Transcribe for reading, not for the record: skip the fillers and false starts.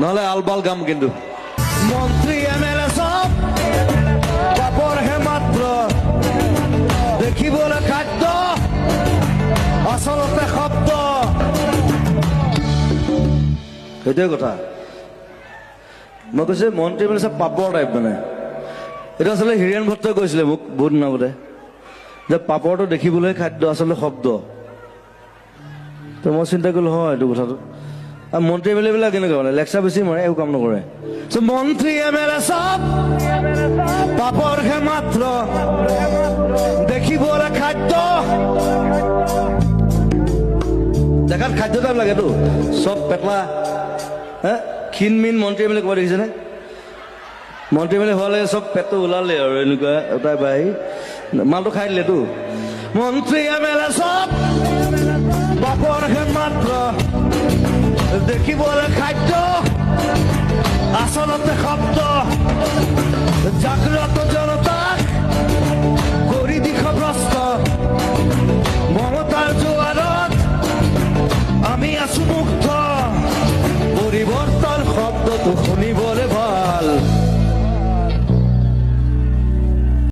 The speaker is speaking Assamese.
নহলে আলবাল গাম কিন্তু মন্ত্ৰী এমএলএ সব পাপৰ হে মাত্ৰ দেখিবলে খাদ্য আসলতে শব্দ সেইটোৱে কথা মই কৈছো মন্ত্ৰী মানে চব পাপৰ টাইপ মানে এইটো আচলতে হীৰেণ ভট্টই কৈছিলে মোক বহুত দিন আগতে যে পাপৰটো দেখিবলৈ খাদ্য আচলতে শব্দ তো মই চিন্তা কৰিলো হয় এইটো কথাটো আৰু মন্ত্ৰী এম এল এ বিলাক কেনেকুৱা মানে লেকচাৰ বেছি মাৰে একো কাম নকৰে মন্ত্রী এমএলএ সব পাপর হে মাত্র দেখিবলে খাদ্য দেখাত খাদ্য টাইপ লাগেতো চব পেটলা হে ক্ষীণ মিন মন্ত্ৰী এম এল এ ক'ৰবাত দেখিছেনে মন্ত্ৰী এম এল এ হোৱালে চব পেটটো ওলালে আৰু এনেকুৱা এটা বাঢ়ি মালটো খাই দিলেতো মন্ত্ৰী এমএলএ সব পাপৰ হে মাত্ৰ দেখিবলে খাদ্য আসলতে শব্দ জাগ্ৰত জনতাক কৰি দিশভ্ৰষ্ট মমতাৰ জোৱাৰত আমি আছো মুক্ত পৰিৱৰ্তন শব্দটো শুনিবলে